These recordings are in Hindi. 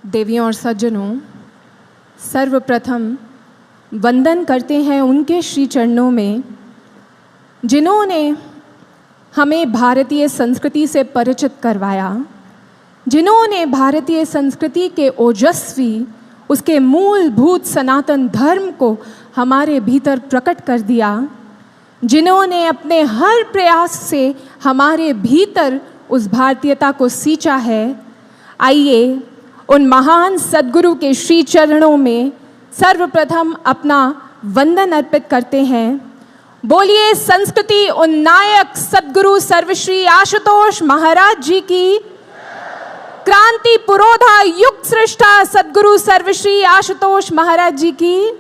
देवियों और सज्जनों, सर्वप्रथम वंदन करते हैं उनके श्री चरणों में जिन्होंने हमें भारतीय संस्कृति से परिचित करवाया, जिन्होंने भारतीय संस्कृति के ओजस्वी, उसके मूलभूत सनातन धर्म को हमारे भीतर प्रकट कर दिया, जिन्होंने अपने हर प्रयास से हमारे भीतर उस भारतीयता को सींचा है। आइए उन महान सद्गुरु के श्री चरणों में सर्वप्रथम अपना वंदन अर्पित करते हैं। बोलिए संस्कृति उन्नायक सद्गुरु सर्वश्री आशुतोष महाराज जी की, क्रांति पुरोधा युग सृष्टा सद्गुरु सर्वश्री आशुतोष महाराज जी की,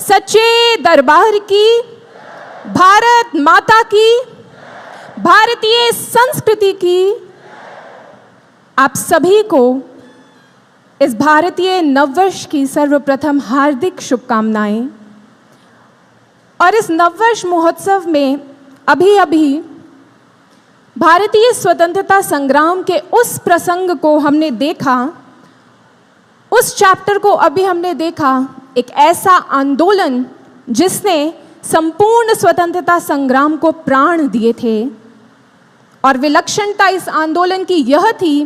सच्चे दरबार की, भारत माता की, भारतीय संस्कृति की। आप सभी को इस भारतीय नववर्ष की सर्वप्रथम हार्दिक शुभकामनाएं। और इस नववर्ष महोत्सव में अभी भारतीय स्वतंत्रता संग्राम के उस प्रसंग को हमने देखा, उस चैप्टर को अभी हमने देखा, एक ऐसा आंदोलन जिसने संपूर्ण स्वतंत्रता संग्राम को प्राण दिए थे। और विलक्षणता इस आंदोलन की यह थी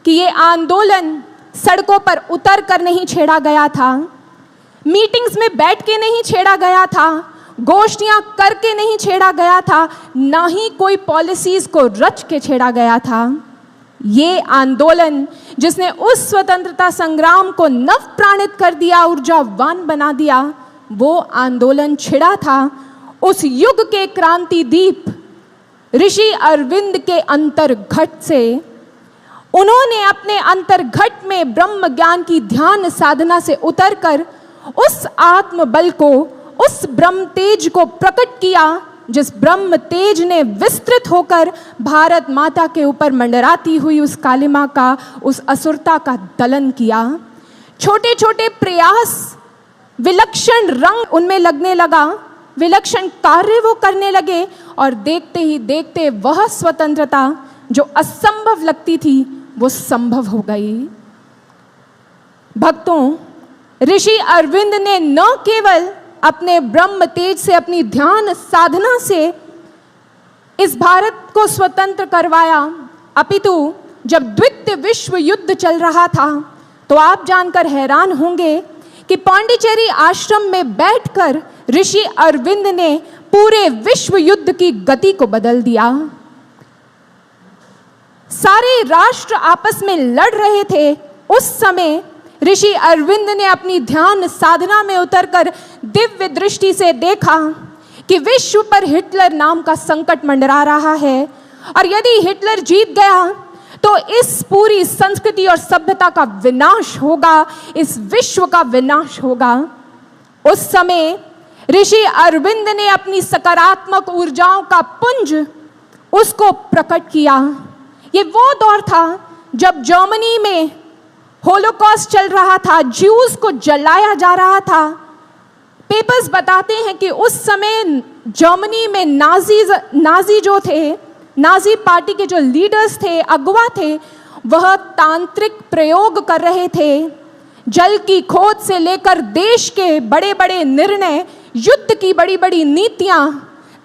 कि ये आंदोलन सड़कों पर उतर कर नहीं छेड़ा गया था, मीटिंग्स में बैठ के नहीं छेड़ा गया था, गोष्ठियां करके नहीं छेड़ा गया था, ना ही कोई पॉलिसीज को रच के छेड़ा गया था। ये आंदोलन जिसने उस स्वतंत्रता संग्राम को नव प्राणित कर दिया, ऊर्जावान बना दिया, वो आंदोलन छिड़ा था उस युग के क्रांति दीप ऋषि अरविंद के अंतर्घट से। उन्होंने अपने अंतर्घट में ब्रह्म ज्ञान की ध्यान साधना से उतरकर उस आत्म बल को, उस ब्रह्म तेज को प्रकट किया, जिस ब्रह्म तेज ने विस्तृत होकर भारत माता के ऊपर मंडराती हुई उस कालिमा का, उस असुरता का दलन किया। छोटे छोटे प्रयास, विलक्षण रंग उनमें लगने लगा, विलक्षण कार्य वो करने लगे, और देखते ही देखते वह स्वतंत्रता जो असंभव लगती थी वो संभव हो गई। भक्तों, ऋषि अरविंद ने न केवल अपने ब्रह्म तेज से, अपनी ध्यान साधना से इस भारत को स्वतंत्र करवाया, अपितु जब द्वितीय विश्व युद्ध चल रहा था तो आप जानकर हैरान होंगे कि पांडिचेरी आश्रम में बैठकर ऋषि अरविंद ने पूरे विश्व युद्ध की गति को बदल दिया। सारे राष्ट्र आपस में लड़ रहे थे, उस समय ऋषि अरविंद ने अपनी ध्यान साधना में उतरकर दिव्य दृष्टि से देखा कि विश्व पर हिटलर नाम का संकट मंडरा रहा है, और यदि हिटलर जीत गया तो इस पूरी संस्कृति और सभ्यता का विनाश होगा, इस विश्व का विनाश होगा। उस समय ऋषि अरविंद ने अपनी सकारात्मक ऊर्जाओं का पुंज उसको प्रकट किया। ये वो दौर था जब जर्मनी में होलोकॉस्ट चल रहा था, ज्यूज को जलाया जा रहा था। पेपर्स बताते हैं कि उस समय जर्मनी में नाजी जो थे, नाजी पार्टी के जो लीडर्स थे, अगुवा थे, वह तांत्रिक प्रयोग कर रहे थे। जल की खोज से लेकर देश के बड़े बड़े निर्णय, युद्ध की बड़ी बड़ी नीतियां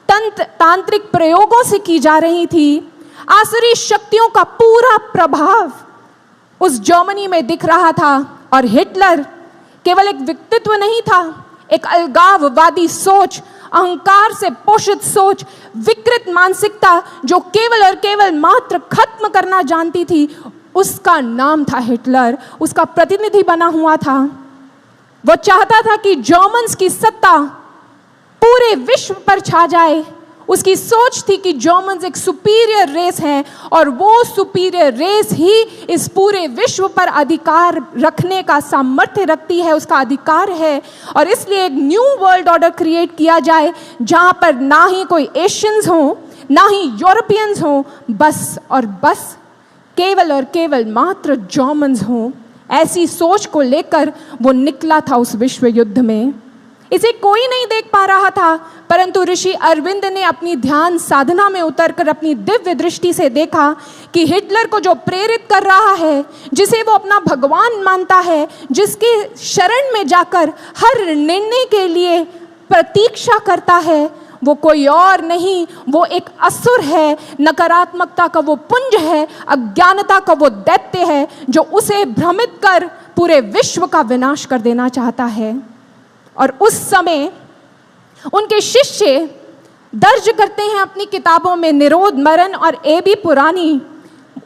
तांत्रिक प्रयोगों से की जा रही थी। आसुरी शक्तियों का पूरा प्रभाव उस जर्मनी में दिख रहा था, और हिटलर केवल एक व्यक्तित्व नहीं था, एक अलगाववादी सोच, अहंकार से पोषित सोच, विकृत मानसिकता जो केवल और केवल मात्र खत्म करना जानती थी, उसका नाम था हिटलर। उसका प्रतिनिधि बना हुआ था। वो चाहता था कि जर्मन्स की सत्ता पूरे विश्व पर छा जाए। उसकी सोच थी कि जर्मन्स एक सुपीरियर रेस हैं, और वो सुपीरियर रेस ही इस पूरे विश्व पर अधिकार रखने का सामर्थ्य रखती है, उसका अधिकार है। और इसलिए एक न्यू वर्ल्ड ऑर्डर क्रिएट किया जाए जहां पर ना ही कोई एशियंस हो, ना ही यूरोपियंस हो, बस और बस केवल और केवल मात्र जर्मन्स हो। ऐसी सोच को लेकर वो निकला था उस विश्व युद्ध में। इसे कोई नहीं देख पा रहा था, परंतु ऋषि अरविंद ने अपनी ध्यान साधना में उतरकर अपनी दिव्य दृष्टि से देखा कि हिटलर को जो प्रेरित कर रहा है, जिसे वो अपना भगवान मानता है, जिसके शरण में जाकर हर निर्णय के लिए प्रतीक्षा करता है, वो कोई और नहीं, वो एक असुर है, नकारात्मकता का वो पुंज है, अज्ञानता का वो दैत्य है, जो उसे भ्रमित कर पूरे विश्व का विनाश कर देना चाहता है। और उस समय उनके शिष्य दर्ज करते हैं अपनी किताबों में, निरोध मरण और A.B. पुरानी,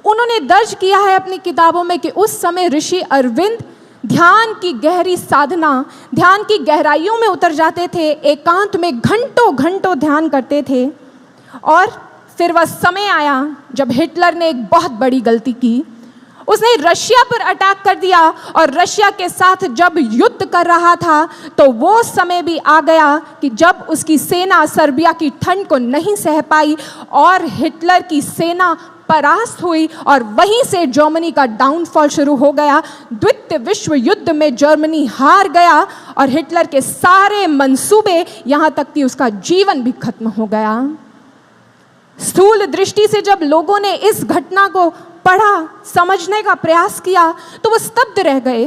उन्होंने दर्ज किया है अपनी किताबों में कि उस समय ऋषि अरविंद ध्यान की गहरी साधना, ध्यान की गहराइयों में उतर जाते थे, एकांत में घंटों घंटों ध्यान करते थे। और फिर वह समय आया जब हिटलर ने एक बहुत बड़ी गलती की। उसने रशिया पर अटैक कर दिया और रशिया के साथ जब युद्ध कर रहा था तो वो समय भी आ गया कि जब उसकी सेना सर्बिया की ठंड को नहीं सह पाई और हिटलर की सेना परास्त हुई और वहीं से जर्मनी का डाउनफॉल शुरू हो गया। द्वितीय विश्व युद्ध में जर्मनी हार गया और हिटलर के सारे मंसूबे, यहाँ तक कि उसका जीवन भी खत्म हो गया। स्थूल दृष्टि से जब लोगों ने इस घटना को पढ़ा, समझने का प्रयास किया, तो वो स्तब्ध रह गए।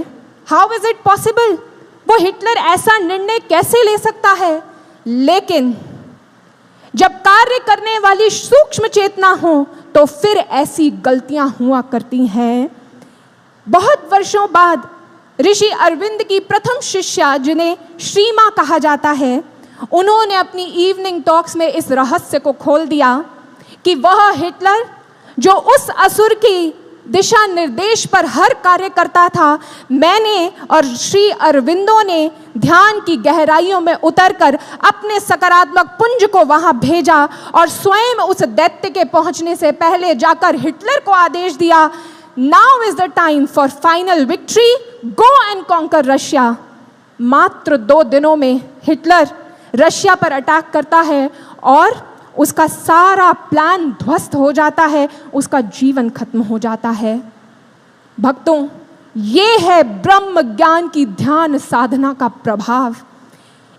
How is it possible? वो हिटलर ऐसा निर्णय कैसे ले सकता है? लेकिन जब कार्य करने वाली सूक्ष्म चेतना हो तो फिर ऐसी गलतियां हुआ करती हैं। बहुत वर्षों बाद ऋषि अरविंद की प्रथम शिष्या, जिन्हें श्रीमा कहा जाता है, उन्होंने अपनी इवनिंग टॉक्स में इस रहस्य को खोल दिया कि वह हिटलर जो उस असुर की दिशा निर्देश पर हर कार्य करता था, मैंने और श्री अरविंदो ने ध्यान की गहराइयों में उतरकर अपने सकारात्मक पुंज को वहां भेजा और स्वयं उस दैत्य के पहुंचने से पहले जाकर हिटलर को आदेश दिया, now is the time for final victory, go and conquer Russia. मात्र 2 दिनों में हिटलर रशिया पर अटैक करता है और उसका सारा प्लान ध्वस्त हो जाता है, उसका जीवन खत्म हो जाता है। भक्तों, ये है ब्रह्म ज्ञान की ध्यान साधना का प्रभाव।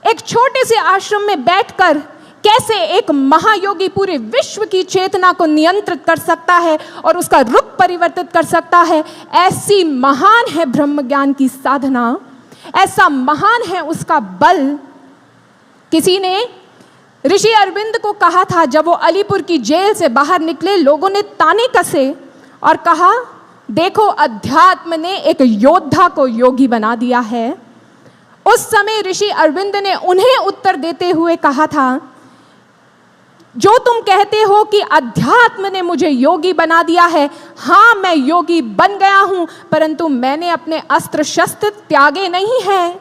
एक छोटे से आश्रम में बैठकर कैसे एक महायोगी पूरे विश्व की चेतना को नियंत्रित कर सकता है और उसका रुख परिवर्तित कर सकता है, ऐसी महान है ब्रह्म ज्ञान की साधना, ऐसा महान है उसका बल। किसी ने ऋषि अरविंद को कहा था, जब वो अलीपुर की जेल से बाहर निकले, लोगों ने ताने कसे और कहा, देखो अध्यात्म ने एक योद्धा को योगी बना दिया है। उस समय ऋषि अरविंद ने उन्हें उत्तर देते हुए कहा था, जो तुम कहते हो कि अध्यात्म ने मुझे योगी बना दिया है, हाँ मैं योगी बन गया हूं, परंतु मैंने अपने अस्त्र शस्त्र त्यागे नहीं हैं।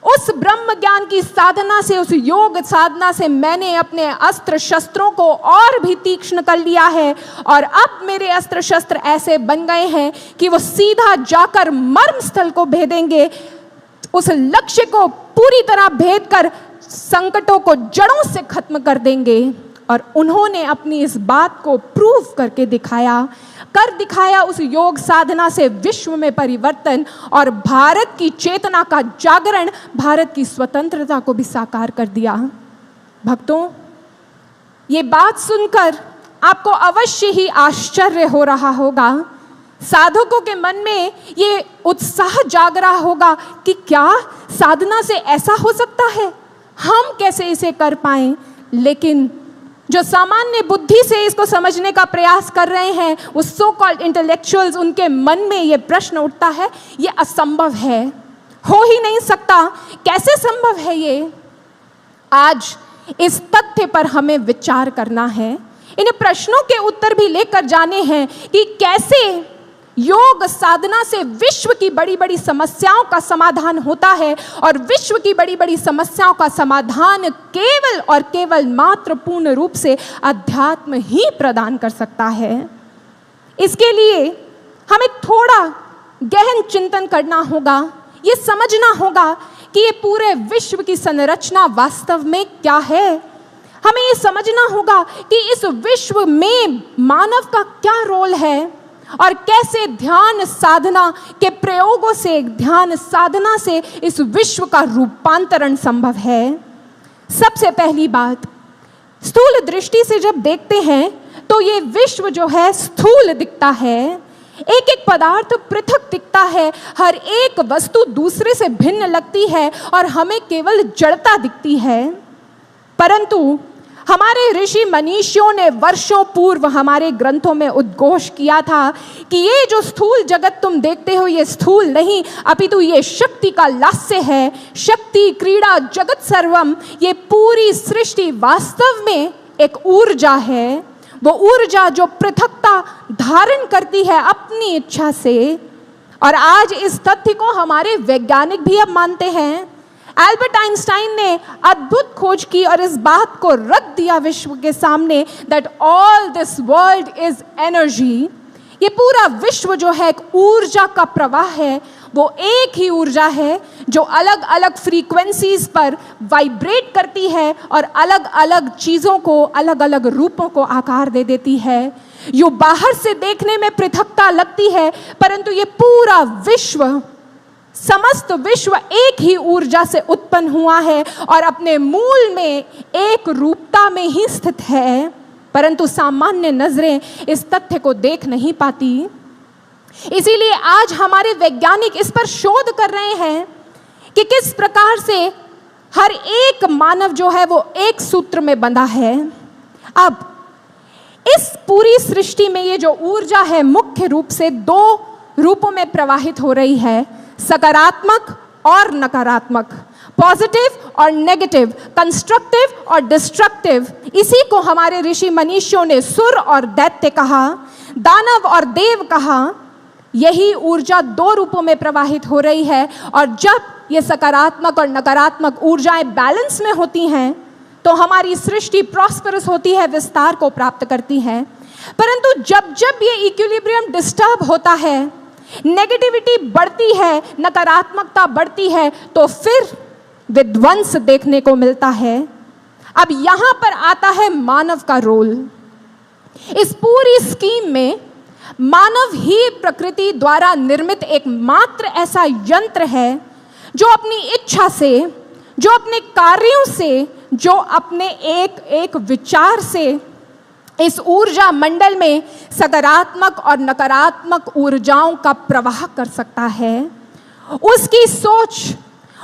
उस ब्रह्म ज्ञान की साधना से, उस योग साधना से मैंने अपने अस्त्र शस्त्रों को और भी तीक्ष्ण कर लिया है और अब मेरे अस्त्र शस्त्र ऐसे बन गए हैं कि वो सीधा जाकर मर्म स्थल को भेदेंगे, उस लक्ष्य को पूरी तरह भेद कर संकटों को जड़ों से खत्म कर देंगे। और उन्होंने अपनी इस बात को प्रूव करके दिखाया उस योग साधना से विश्व में परिवर्तन और भारत की चेतना का जागरण, भारत की स्वतंत्रता को भी साकार कर दिया। भक्तों, ये बात सुनकर आपको अवश्य ही आश्चर्य हो रहा होगा, साधकों के मन में ये उत्साह जाग रहा होगा कि क्या साधना से ऐसा हो सकता है, हम कैसे इसे कर पाएं। लेकिन जो सामान्य बुद्धि से इसको समझने का प्रयास कर रहे हैं, वो सो कॉल्ड इंटेलेक्चुअल्स, उनके मन में ये प्रश्न उठता है, ये असंभव है, हो ही नहीं सकता, कैसे संभव है ये। आज इस तथ्य पर हमें विचार करना है, इन प्रश्नों के उत्तर भी लेकर जाने हैं कि कैसे योग साधना से विश्व की बड़ी बड़ी समस्याओं का समाधान होता है और विश्व की बड़ी बड़ी समस्याओं का समाधान केवल और केवल मात्र पूर्ण रूप से अध्यात्म ही प्रदान कर सकता है। इसके लिए हमें थोड़ा गहन चिंतन करना होगा, ये समझना होगा कि ये पूरे विश्व की संरचना वास्तव में क्या है। हमें ये समझना होगा कि इस विश्व में मानव का क्या रोल है और कैसे ध्यान साधना के प्रयोगों से, ध्यान साधना से इस विश्व का रूपांतरण संभव है। सबसे पहली बात, स्थूल दृष्टि से जब देखते हैं तो ये विश्व जो है स्थूल दिखता है, एक एक पदार्थ पृथक दिखता है, हर एक वस्तु दूसरे से भिन्न लगती है और हमें केवल जड़ता दिखती है। परंतु हमारे ऋषि मनीषियों ने वर्षों पूर्व हमारे ग्रंथों में उद्घोष किया था कि ये जो स्थूल जगत तुम देखते हो ये स्थूल नहीं, अपितु ये शक्ति का लास्य है। शक्ति, क्रीड़ा, जगत सर्वम, ये पूरी सृष्टि वास्तव में एक ऊर्जा है। वो ऊर्जा जो पृथकता धारण करती है अपनी इच्छा से। और आज इस तथ्य को हमारे वैज्ञानिक भी अब मानते हैं। एल्बर्ट आइंस्टाइन ने अद्भुत खोज की और इस बात को रख दिया विश्व के सामने that all this world is energy. ये पूरा विश्व जो है एक ऊर्जा का प्रवाह है। वो एक ही ऊर्जा है जो अलग अलग फ्रीक्वेंसीज पर वाइब्रेट करती है और अलग अलग चीज़ों को, अलग अलग रूपों को आकार दे देती है। यो बाहर से देखने में पृथकता लगती है, परंतु ये पूरा विश्व, समस्त विश्व एक ही ऊर्जा से उत्पन्न हुआ है और अपने मूल में एक रूपता में ही स्थित है। परंतु सामान्य नजरें इस तथ्य को देख नहीं पाती। इसीलिए आज हमारे वैज्ञानिक इस पर शोध कर रहे हैं कि किस प्रकार से हर एक मानव जो है वो एक सूत्र में बंधा है। अब इस पूरी सृष्टि में ये जो ऊर्जा है मुख्य रूप से दो रूपों में प्रवाहित हो रही है, सकारात्मक और नकारात्मक, पॉजिटिव और नेगेटिव, कंस्ट्रक्टिव और डिस्ट्रक्टिव। इसी को हमारे ऋषि मनीषियों ने सुर और दैत्य कहा, दानव और देव कहा। यही ऊर्जा दो रूपों में प्रवाहित हो रही है और जब ये सकारात्मक और नकारात्मक ऊर्जाएं बैलेंस में होती हैं तो हमारी सृष्टि प्रॉस्परस होती है, विस्तार को प्राप्त करती है। परंतु जब जब ये इक्विलिब्रियम डिस्टर्ब होता है, नेगेटिविटी बढ़ती है, नकारात्मकता बढ़ती है, तो फिर विध्वंस देखने को मिलता है। अब यहां पर आता है मानव का रोल। इस पूरी स्कीम में मानव ही प्रकृति द्वारा निर्मित एकमात्र ऐसा यंत्र है जो अपनी इच्छा से, जो अपने कार्यों से, जो अपने एक एक विचार से इस ऊर्जा मंडल में सकारात्मक और नकारात्मक ऊर्जाओं का प्रवाह कर सकता है। उसकी सोच,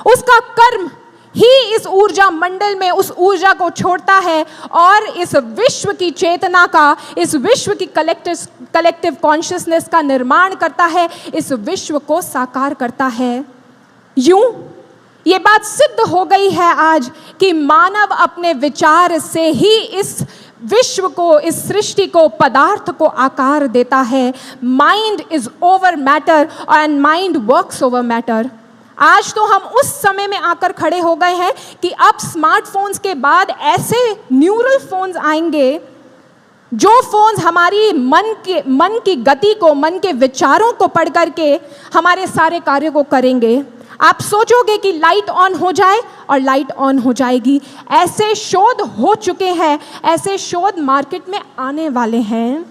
उसका कर्म ही इस ऊर्जा मंडल में उस ऊर्जा को छोड़ता है और इस विश्व की चेतना का, इस विश्व की कलेक्टिव कॉन्शियसनेस का निर्माण करता है, इस विश्व को साकार करता है। यूं ये बात सिद्ध हो गई है आज कि मानव अपने विचार से ही इस विश्व को, इस सृष्टि को, पदार्थ को आकार देता है। Mind is over matter and mind works over matter. आज तो हम उस समय में आकर खड़े हो गए हैं कि अब स्मार्टफोन्स के बाद ऐसे न्यूरल फोन्स आएंगे जो फोन्स हमारी मन की गति को, मन के विचारों को पढ़ करके हमारे सारे कार्यों को करेंगे। आप सोचोगे कि लाइट ऑन हो जाए और लाइट ऑन हो जाएगी। ऐसे शोध हो चुके हैं, ऐसे शोध मार्केट में आने वाले हैं।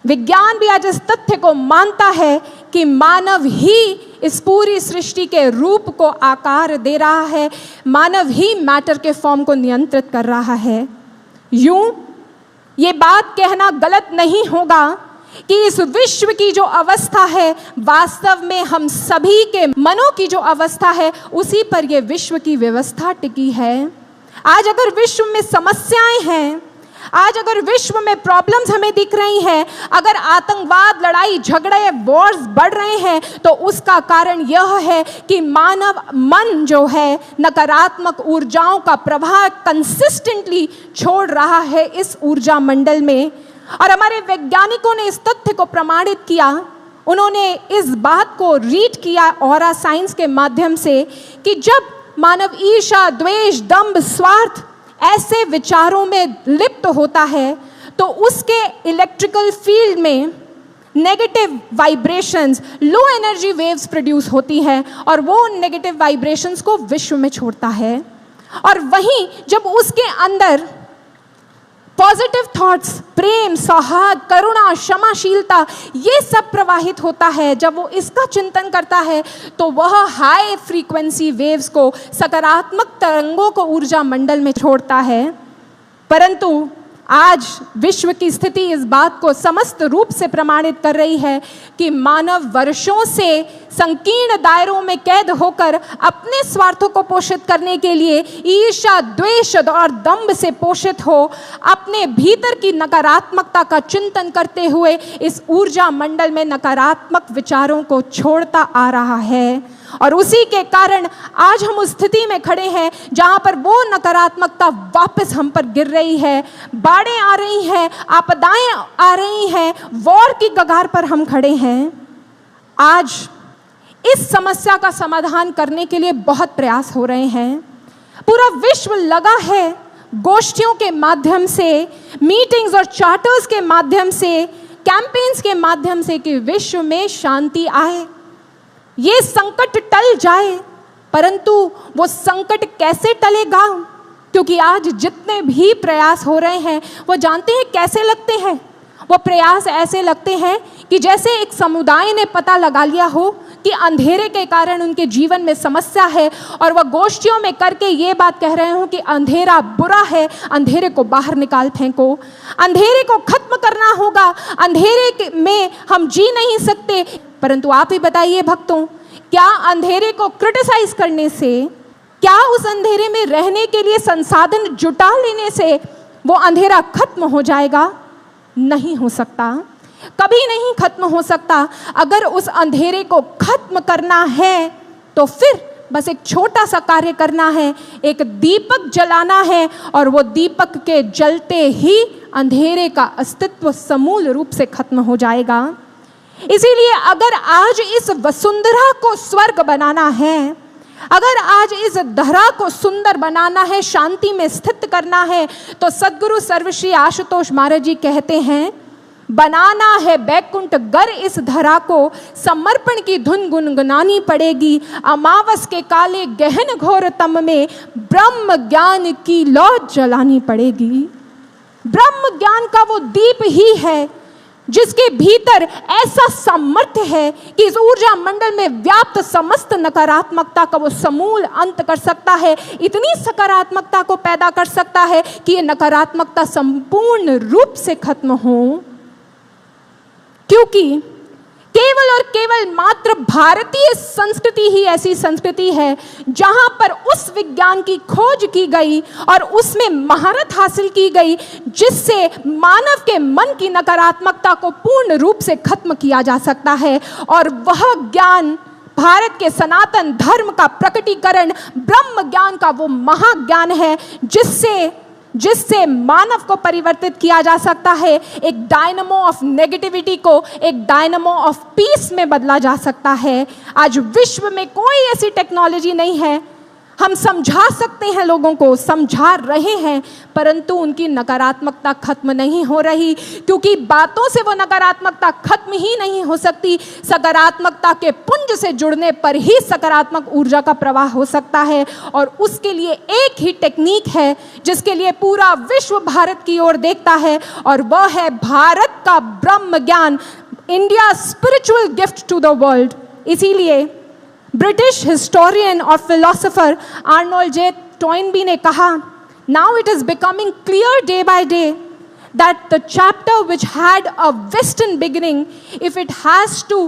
विज्ञान भी आज इस तथ्य को मानता है कि मानव ही इस पूरी सृष्टि के रूप को आकार दे रहा है, मानव ही मैटर के फॉर्म को नियंत्रित कर रहा है। यूं ये बात कहना गलत नहीं होगा कि इस विश्व की जो अवस्था है वास्तव में हम सभी के मनों की जो अवस्था है उसी पर ये विश्व की व्यवस्था टिकी है। आज अगर विश्व में समस्याएं हैं, आज अगर विश्व में प्रॉब्लम्स हमें दिख रही हैं, अगर आतंकवाद, लड़ाई झगड़े, वॉर्स बढ़ रहे हैं, तो उसका कारण यह है कि मानव मन जो है नकारात्मक ऊर्जाओं का प्रवाह कंसिस्टेंटली छोड़ रहा है इस ऊर्जा मंडल में। और हमारे वैज्ञानिकों ने इस तथ्य को प्रमाणित किया। उन्होंने इस बात को रीड किया ऑरा साइंस के माध्यम से कि जब मानव ईर्ष्या, द्वेष, दंभ, स्वार्थ ऐसे विचारों में लिप्त होता है तो उसके इलेक्ट्रिकल फील्ड में negative vibrations, low energy waves produce होती हैं और वो नेगेटिव वाइब्रेशंस को विश्व में छोड़ता है। और वहीं जब उसके अंदर पॉजिटिव थॉट्स, प्रेम, सौहार्द, करुणा, क्षमाशीलता, ये सब प्रवाहित होता है। जब वो इसका चिंतन करता है तो वह हाई फ्रीक्वेंसी वेव्स को, सकारात्मक तरंगों को ऊर्जा मंडल में छोड़ता है। परंतु आज विश्व की स्थिति इस बात को समस्त रूप से प्रमाणित कर रही है कि मानव वर्षों से संकीर्ण दायरों में कैद होकर अपने स्वार्थों को पोषित करने के लिए ईर्ष्या, द्वेष और दंभ से पोषित हो अपने भीतर की नकारात्मकता का चिंतन करते हुए इस ऊर्जा मंडल में नकारात्मक विचारों को छोड़ता आ रहा है। और उसी के कारण आज हम उस स्थिति में खड़े हैं जहां पर वो नकारात्मकता वापस हम पर गिर रही है, बाढ़ें आ रही हैं, आपदाएं आ रही हैं, वॉर की कगार पर हम खड़े हैं। आज इस समस्या का समाधान करने के लिए बहुत प्रयास हो रहे हैं। पूरा विश्व लगा है गोष्ठियों के माध्यम से, मीटिंग्स और चार्टर्स के माध्यम से, कैंपेन्स के माध्यम से कि विश्व में शांति आए, ये संकट टल जाए। परंतु वो संकट कैसे टलेगा? क्योंकि आज जितने भी प्रयास हो रहे हैं वो जानते हैं कैसे लगते हैं। वो प्रयास ऐसे लगते हैं कि जैसे एक समुदाय ने पता लगा लिया हो कि अंधेरे के कारण उनके जीवन में समस्या है और वह गोष्ठियों में करके ये बात कह रहे हो कि अंधेरा बुरा है, अंधेरे को बाहर निकाल फेंको, अंधेरे को खत्म करना होगा, अंधेरे में हम जी नहीं सकते। परंतु आप ही बताइए भक्तों, क्या अंधेरे को क्रिटिसाइज करने से, क्या उस अंधेरे में रहने के लिए संसाधन जुटा लेने से वो अंधेरा खत्म हो जाएगा? नहीं हो सकता, कभी नहीं खत्म हो सकता। अगर उस अंधेरे को खत्म करना है तो फिर बस एक छोटा सा कार्य करना है, एक दीपक जलाना है और वो दीपक के जलते ही अंधेरे का अस्तित्व समूल रूप से खत्म हो जाएगा। इसीलिए अगर आज इस वसुंधरा को स्वर्ग बनाना है, अगर आज इस धरा को सुंदर बनाना है, शांति में स्थित करना है, तो सद्गुरु सर्वश्री आशुतोष महाराज जी कहते हैं, बनाना है बैकुंठ गर इस धरा को, समर्पण की धुन गुनगुनानी पड़ेगी, अमावस के काले गहन घोर तम में ब्रह्म ज्ञान की लौ जलानी पड़ेगी। ब्रह्म ज्ञान का वो दीप ही है जिसके भीतर ऐसा सामर्थ्य है कि इस ऊर्जा मंडल में व्याप्त समस्त नकारात्मकता का वो समूल अंत कर सकता है, इतनी सकारात्मकता को पैदा कर सकता है कि ये नकारात्मकता संपूर्ण रूप से खत्म हो। क्योंकि केवल और केवल मात्र भारतीय संस्कृति ही ऐसी संस्कृति है जहां पर उस विज्ञान की खोज की गई और उसमें महारत हासिल की गई जिससे मानव के मन की नकारात्मकता को पूर्ण रूप से खत्म किया जा सकता है। और वह ज्ञान भारत के सनातन धर्म का प्रकटीकरण ब्रह्म ज्ञान का वो महाज्ञान है जिससे मानव को परिवर्तित किया जा सकता है, एक डायनामो ऑफ नेगेटिविटी को एक डायनामो ऑफ पीस में बदला जा सकता है। आज विश्व में कोई ऐसी टेक्नोलॉजी नहीं है, हम समझा सकते हैं, लोगों को समझा रहे हैं, परंतु उनकी नकारात्मकता खत्म नहीं हो रही, क्योंकि बातों से वो नकारात्मकता खत्म ही नहीं हो सकती। सकारात्मकता के पुंज से जुड़ने पर ही सकारात्मक ऊर्जा का प्रवाह हो सकता है। और उसके लिए एक ही टेक्निक है जिसके लिए पूरा विश्व भारत की ओर देखता है, और वह है भारत का ब्रह्म ज्ञान, India spiritual gift to the world. इसीलिए ब्रिटिश हिस्टोरियन और फिलोसोफर आर्नोल्ड जे टॉइनबी ने कहा, now it is becoming clear day by day that the chapter which had a western beginning, if it has to,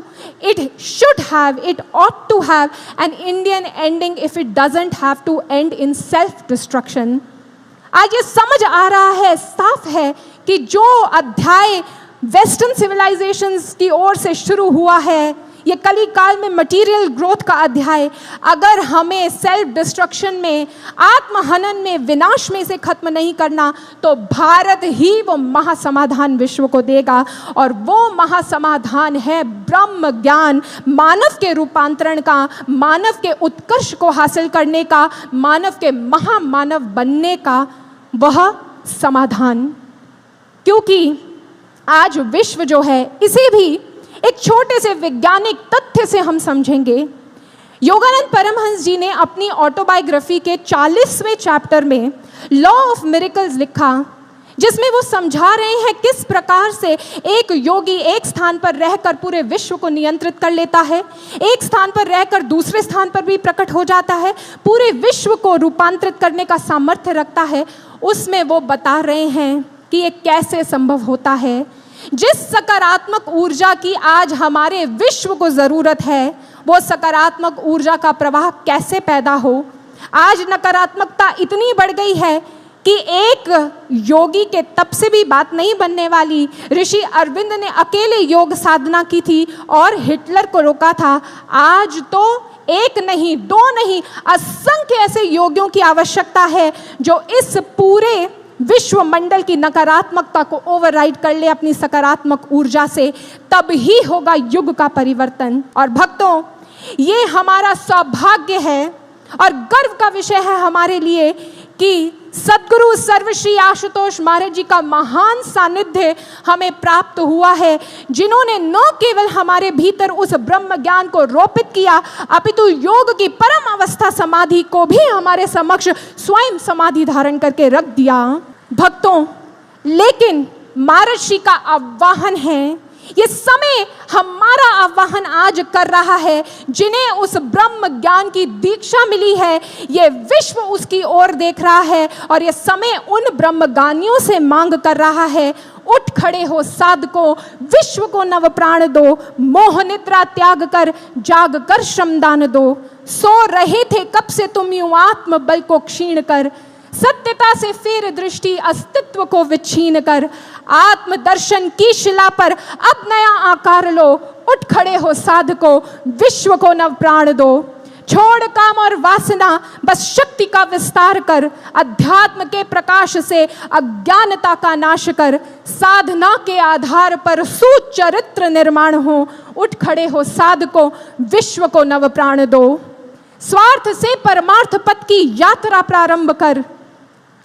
it should have, it ought to have an Indian ending if it doesn't have to end in self-destruction. आज ये समझ आ रहा है, साफ है कि जो अध्याय वेस्टर्न सिविलाइजेशंस की ओर से शुरू हुआ है, ये कली काल में मटीरियल ग्रोथ का अध्याय, अगर हमें सेल्फ डिस्ट्रक्शन में, आत्महनन में, विनाश में से खत्म नहीं करना, तो भारत ही वो महासमाधान विश्व को देगा। और वो महासमाधान है ब्रह्म ज्ञान, मानव के रूपांतरण का, मानव के उत्कर्ष को हासिल करने का, मानव के महामानव बनने का वह समाधान। क्योंकि आज विश्व जो है, इसे भी एक छोटे से वैज्ञानिक तथ्य से हम समझेंगे। योगानंद परमहंस जी ने अपनी ऑटोबायोग्राफी के 40वें चैप्टर में लॉ ऑफ मिरेकल्स लिखा जिसमें वो समझा रहे हैं किस प्रकार से एक योगी एक स्थान पर रहकर पूरे विश्व को नियंत्रित कर लेता है, एक स्थान पर रहकर दूसरे स्थान पर भी प्रकट हो जाता है, पूरे विश्व को रूपांतरित करने का सामर्थ्य रखता है। उसमें वो बता रहे हैं कि ये कैसे संभव होता है। जिस सकारात्मक ऊर्जा की आज हमारे विश्व को ज़रूरत है, वो सकारात्मक ऊर्जा का प्रवाह कैसे पैदा हो। आज नकारात्मकता इतनी बढ़ गई है कि एक योगी के तप से भी बात नहीं बनने वाली। ऋषि अरविंद ने अकेले योग साधना की थी और हिटलर को रोका था। आज तो एक नहीं, दो नहीं, असंख्य ऐसे योगियों की आवश्यकता है जो इस पूरे विश्व मंडल की नकारात्मकता को ओवरराइड कर ले अपनी सकारात्मक ऊर्जा से। तब ही होगा युग का परिवर्तन। और भक्तों, ये हमारा सौभाग्य है और गर्व का विषय है हमारे लिए कि सद्गुरु सर्वश्री आशुतोष महाराज जी का महान सानिध्य हमें प्राप्त हुआ है, जिन्होंने न केवल हमारे भीतर उस ब्रह्म ज्ञान को रोपित किया, अपितु योग की परम अवस्था समाधि को भी हमारे समक्ष स्वयं समाधि धारण करके रख दिया। भक्तों, लेकिन महाराज जी का आह्वान है, ये समय हमारा आह्वान आज कर रहा है। जिन्हें उस ब्रह्म ज्ञान की दीक्षा मिली है, ये विश्व उसकी ओर देख रहा है और ये समय उन ब्रह्मज्ञानियों से मांग कर रहा है, उठ खड़े हो साधको, विश्व को नव प्राण दो, मोह निद्रा त्याग कर जाग कर श्रमदान दो। सो रहे थे कब से तुम यूं आत्म बल को क्षीण कर, सत्यता से फेर दृष्टि अस्तित्व को विच्छीन कर, आत्मदर्शन की शिला पर अब नया आकार लो, उठ खड़े हो साधको, विश्व को नव प्राण दो। छोड़ काम और वासना, बस शक्ति का विस्तार कर, अध्यात्म के प्रकाश से अज्ञानता का नाश कर, साधना के आधार पर सुचरित्र निर्माण हो, उठ खड़े हो साधको, विश्व को नव प्राण दो। स्वार्थ से परमार्थ पथ की यात्रा प्रारंभ कर,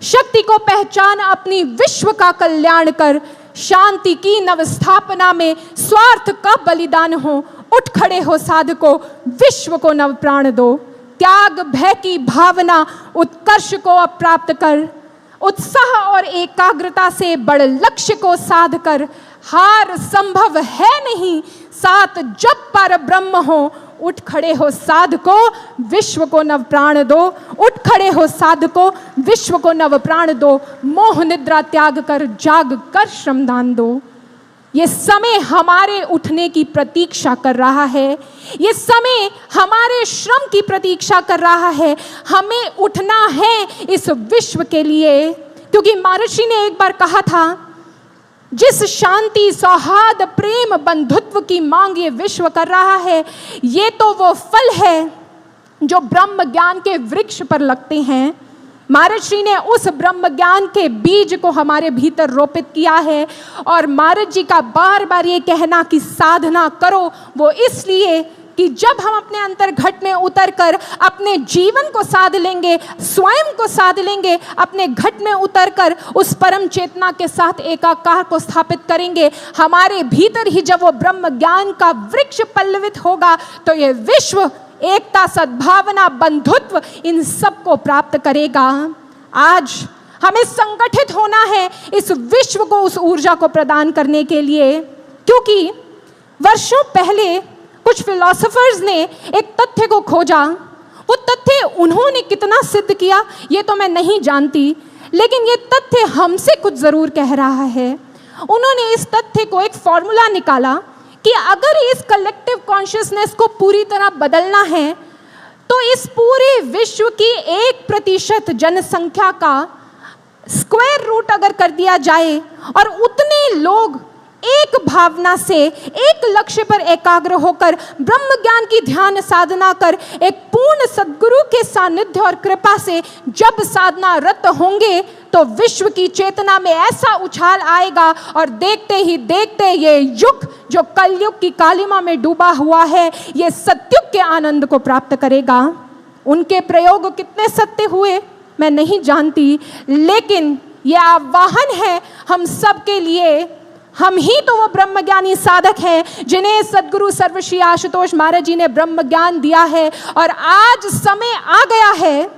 शक्ति को पहचान अपनी विश्व का कल्याण कर, शांति की नव स्थापना में स्वार्थ का बलिदान हो, उठ खड़े हो साधको, विश्व को नव प्राण दो। त्याग भय की भावना उत्कर्ष को अब प्राप्त कर, उत्साह और एकाग्रता से बड़ लक्ष्य को साध कर, हार संभव है नहीं, सात जब पर ब्रह्म हो, उठ खड़े हो साधको, विश्व को नव प्राण दो। उठ खड़े हो साधको, विश्व को नव प्राण दो, मोह निद्रा त्याग कर जाग कर श्रमदान दो। ये समय हमारे उठने की प्रतीक्षा कर रहा है, ये समय हमारे श्रम की प्रतीक्षा कर रहा है। हमें उठना है इस विश्व के लिए, क्योंकि महर्षि ने एक बार कहा था, जिस शांति सौहार्द प्रेम बंधुत्व की मांग ये विश्व कर रहा है, ये तो वो फल है जो ब्रह्म ज्ञान के वृक्ष पर लगते हैं। महर्षि ने उस ब्रह्म ज्ञान के बीज को हमारे भीतर रोपित किया है। और महाराज जी का बार बार ये कहना कि साधना करो, वो इसलिए कि जब हम अपने अंतर घट में उतर कर अपने जीवन को साध लेंगे, स्वयं को साध लेंगे, अपने घट में उतर कर उस परम चेतना के साथ एकाकार को स्थापित करेंगे, हमारे भीतर ही जब वो ब्रह्म ज्ञान का वृक्ष पल्लवित होगा, तो ये विश्व एकता, सद्भावना, बंधुत्व इन सब को प्राप्त करेगा। आज हमें संगठित होना है इस विश्व को उस ऊर्जा को प्रदान करने के लिए, क्योंकि वर्षों पहले कुछ फिलोसोफर्स ने एक तथ्य को खोजा। वो तथ्य उन्होंने कितना सिद्ध किया ये तो मैं नहीं जानती, लेकिन ये तथ्य हमसे कुछ ज़रूर कह रहा है। उन्होंने इस तथ्य को एक फॉर्मूला निकाला कि अगर इस कलेक्टिव कॉन्शियसनेस को पूरी तरह बदलना है, तो इस पूरे विश्व की 1% जनसंख्या का स्क्वायर रूट अगर कर दिया जाए और उतने लोग एक भावना से एक लक्ष्य पर एकाग्र होकर ब्रह्म ज्ञान की ध्यान साधना कर एक पूर्ण सद्गुरु के सानिध्य और कृपा से जब साधना रत होंगे, तो विश्व की चेतना में ऐसा उछाल आएगा और देखते ही देखते ये युग जो कलयुग की कालिमा में डूबा हुआ है, ये सत्युग के आनंद को प्राप्त करेगा। उनके प्रयोग कितने सत्य हुए मैं नहीं जानती, लेकिन यह आह्वान है हम सब के लिए। हम ही तो वो ब्रह्मज्ञानी साधक हैं जिन्हें सद्गुरु सर्वश्री आशुतोष महाराज जी ने ब्रह्म ज्ञान दिया है। और आज समय आ गया है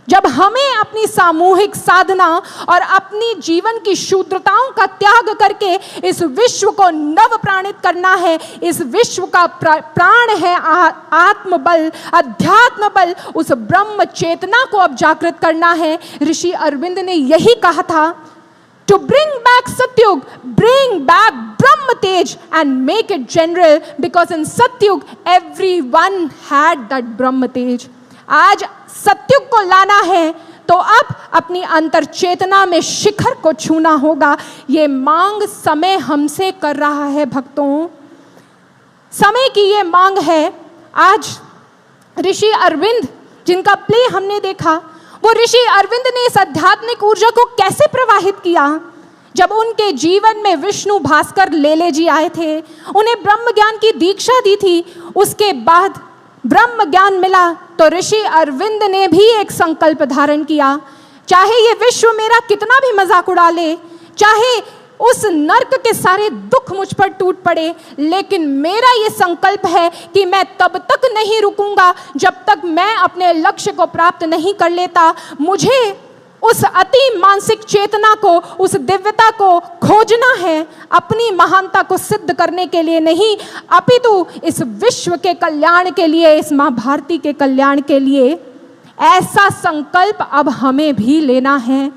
जब हमें अपनी सामूहिक साधना और अपनी जीवन की शूद्रताओं का त्याग करके इस विश्व को नव प्राणित करना है, इस विश्व का प्राण है आत्मबल, अध्यात्म बल, उस ब्रह्म चेतना को अब जागृत करना है। ऋषि अरविंद ने यही कहा था, to bring back Satyug, bring back brahma tej and make it general, because in Satyug everyone had that brahma tej. आज सत्युग को लाना है तो अब अपनी अंतर चेतना में शिखर को छूना होगा। ये मांग समय हमसे कर रहा है भक्तों, समय की ये मांग है। आज ऋषि अरविंद जिनका प्ले हमने देखा, वो ऋषि अरविंद ने इस आध्यात्मिक ऊर्जा को कैसे प्रवाहित किया। जब उनके जीवन में विष्णु भास्कर लेले जी आए थे, उन्हें ब्रह्म ज्ञान की दीक्षा दी थी, उसके बाद ब्रह्म ज्ञान मिला तो ऋषि अरविंद ने भी एक संकल्प धारण किया, चाहे ये विश्व मेरा कितना भी मजाक उड़ा ले, चाहे उस नर्क के सारे दुख मुझ पर टूट पड़े, लेकिन मेरा ये संकल्प है कि मैं तब तक नहीं रुकूंगा जब तक मैं अपने लक्ष्य को प्राप्त नहीं कर लेता। मुझे उस अति मानसिक चेतना को, उस दिव्यता को खोजना है, अपनी महानता को सिद्ध करने के लिए नहीं, अपितु इस विश्व के कल्याण के लिए, इस माँ भारती के कल्याण के लिए। ऐसा संकल्प अब हमें भी लेना है।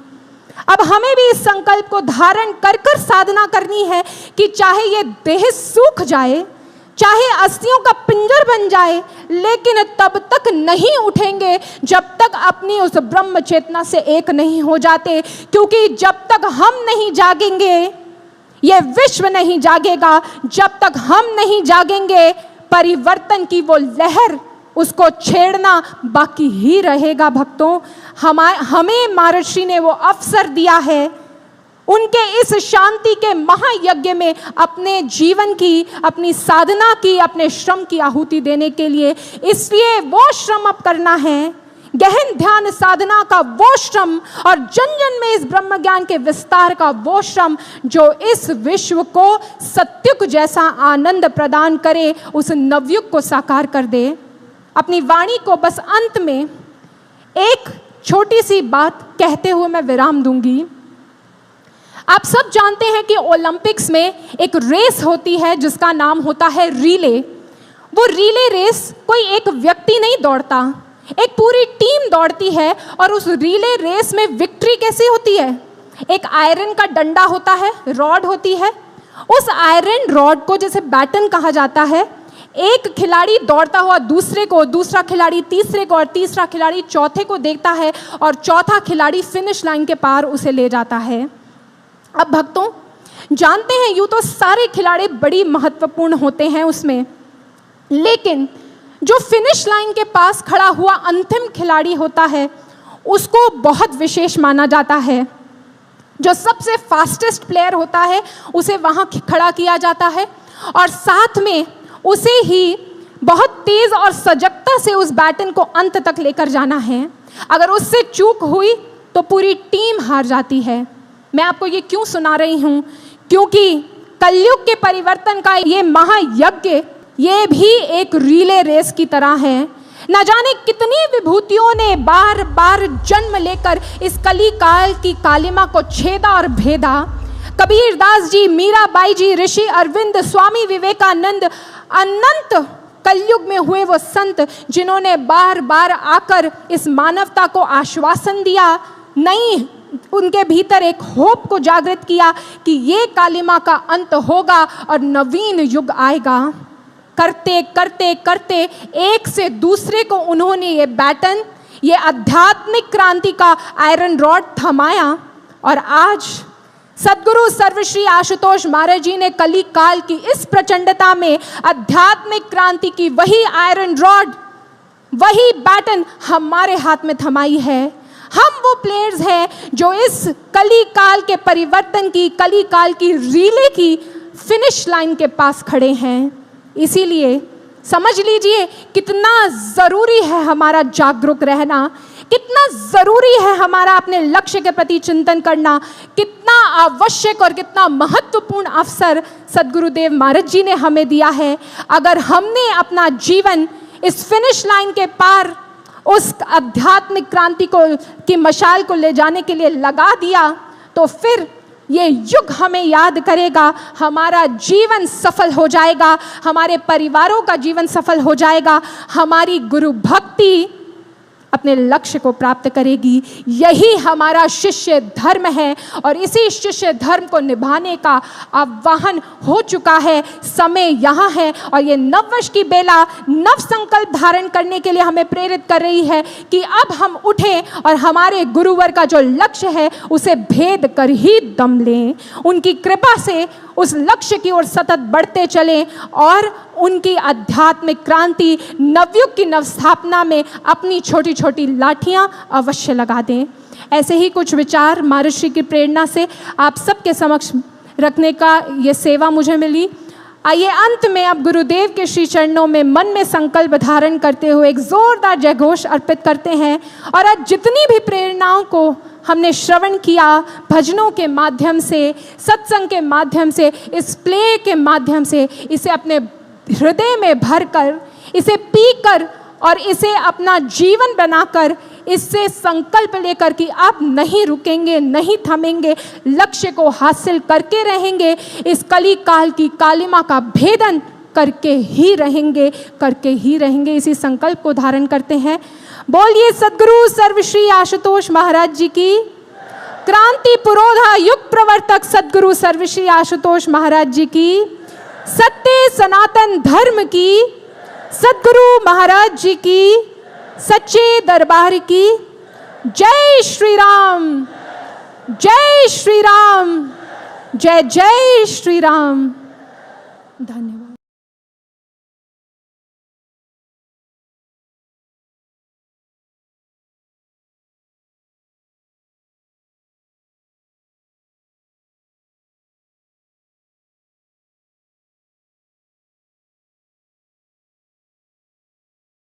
अब हमें भी इस संकल्प को धारण कर कर साधना करनी है कि चाहे ये देह सूख जाए, चाहे अस्थियों का पिंजर बन जाए, लेकिन तब तक नहीं उठेंगे जब तक अपनी उस ब्रह्म चेतना से एक नहीं हो जाते। क्योंकि जब तक हम नहीं जागेंगे, ये विश्व नहीं जागेगा। जब तक हम नहीं जागेंगे, परिवर्तन की वो लहर, उसको छेड़ना बाकी ही रहेगा। भक्तों, हमें महर्षि ने वो अवसर दिया है, उनके इस शांति के महायज्ञ में अपने जीवन की, अपनी साधना की, अपने श्रम की आहुति देने के लिए। इसलिए वो श्रम अब करना है, गहन ध्यान साधना का वो श्रम, और जन जन में इस ब्रह्म ज्ञान के विस्तार का वो श्रम जो इस विश्व को सत्युग जैसा आनंद प्रदान करे, उस नवयुग को साकार कर दे। अपनी वाणी को बस अंत में एक छोटी सी बात कहते हुए मैं विराम दूंगी। आप सब जानते हैं कि ओलंपिक्स में एक रेस होती है जिसका नाम होता है रिले। वो रिले रेस कोई एक व्यक्ति नहीं दौड़ता, एक पूरी टीम दौड़ती है। और उस रिले रेस में विक्ट्री कैसे होती है? एक आयरन का डंडा होता है, रॉड होती है, उस आयरन रॉड को जैसे बैटन कहा जाता है, एक खिलाड़ी दौड़ता हुआ दूसरे को, दूसरा खिलाड़ी तीसरे को, और तीसरा खिलाड़ी चौथे को देखता है, और चौथा खिलाड़ी फिनिश लाइन के पार उसे ले जाता है। अब भक्तों, जानते हैं यूं तो सारे खिलाड़ी बड़ी महत्वपूर्ण होते हैं उसमें, लेकिन जो फिनिश लाइन के पास खड़ा हुआ अंतिम खिलाड़ी होता है, उसको बहुत विशेष माना जाता है। जो सबसे फास्टेस्ट प्लेयर होता है उसे वहाँ खड़ा किया जाता है, और साथ में उसे ही बहुत तेज और सजगता से उस बैटन को अंत तक लेकर जाना है। अगर उससे चूक हुई तो पूरी टीम हार जाती है। मैं आपको ये क्यों सुना रही हूँ? क्योंकि कलयुग के परिवर्तन का ये महायज्ञ, ये भी एक रिले रेस की तरह है। न जाने कितनी विभूतियों ने बार बार जन्म लेकर इस कली काल की कालिमा को छेदा और भेदा। कबीरदास जी, मीराबाई जी, ऋषि अरविंद, स्वामी विवेकानंद, अनंत कलयुग में हुए वो संत जिन्होंने बार बार आकर इस मानवता को आश्वासन दिया, नहीं, उनके भीतर एक होप को जागृत किया कि ये कालिमा का अंत होगा और नवीन युग आएगा। करते करते करते एक से दूसरे को उन्होंने ये बैटन, ये आध्यात्मिक क्रांति का आयरन रॉड थमाया, और आज सद्गुरु सर्वश्री आशुतोष महाराज जी ने कली काल की इस प्रचंडता में आध्यात्मिक क्रांति की वही आयरन रॉड, वही बैटन हमारे हाथ में थमाई है। हम वो प्लेयर्स हैं जो इस कली काल के परिवर्तन की, कली काल की रिले की फिनिश लाइन के पास खड़े हैं। इसीलिए समझ लीजिए कितना ज़रूरी है हमारा जागरूक रहना, कितना ज़रूरी है हमारा अपने लक्ष्य के प्रति चिंतन करना, कितना आवश्यक और कितना महत्वपूर्ण अवसर सद्गुरुदेव महाराज जी ने हमें दिया है। अगर हमने अपना जीवन इस फिनिश लाइन के पार उस आध्यात्मिक क्रांति को की मशाल को ले जाने के लिए लगा दिया, तो फिर ये युग हमें याद करेगा, हमारा जीवन सफल हो जाएगा, हमारे परिवारों का जीवन सफल हो जाएगा, हमारी गुरु भक्ति अपने लक्ष्य को प्राप्त करेगी। यही हमारा शिष्य धर्म है और इसी शिष्य धर्म को निभाने का आह्वान हो चुका है। समय यहाँ है और ये नववर्ष की बेला नव संकल्प धारण करने के लिए हमें प्रेरित कर रही है कि अब हम उठें और हमारे गुरुवर का जो लक्ष्य है उसे भेद कर ही दम लें। उनकी कृपा से उस लक्ष्य की ओर सतत बढ़ते चलें और उनकी आध्यात्मिक क्रांति, नवयुग की नवस्थापना में अपनी छोटी छोटी लाठियां अवश्य लगा दें। ऐसे ही कुछ विचार महर्षि की प्रेरणा से आप सबके समक्ष रखने का ये सेवा मुझे मिली। आइए अंत में अब गुरुदेव के श्री चरणों में मन में संकल्प धारण करते हुए एक जोरदार जयघोष अर्पित करते हैं और आज जितनी भी प्रेरणाओं को हमने श्रवण किया, भजनों के माध्यम से, सत्संग के माध्यम से, इस प्ले के माध्यम से, इसे अपने हृदय में भरकर, इसे पीकर और इसे अपना जीवन बनाकर, इससे संकल्प लेकर कि आप नहीं रुकेंगे, नहीं थमेंगे, लक्ष्य को हासिल करके रहेंगे, इस कली काल की कालिमा का भेदन करके ही रहेंगे, करके ही रहेंगे। इसी संकल्प को धारण करते हैं। बोलिए सद्गुरु सर्वश्री आशुतोष महाराज जी की, क्रांति पुरोधा युग प्रवर्तक सद्गुरु सर्वश्री आशुतोष महाराज जी की, सत्य सनातन धर्म की, सद्गुरु महाराज जी की, सच्चे दरबार की। जय श्री राम, जय श्री राम, जय जय श्री राम। धन्यवाद।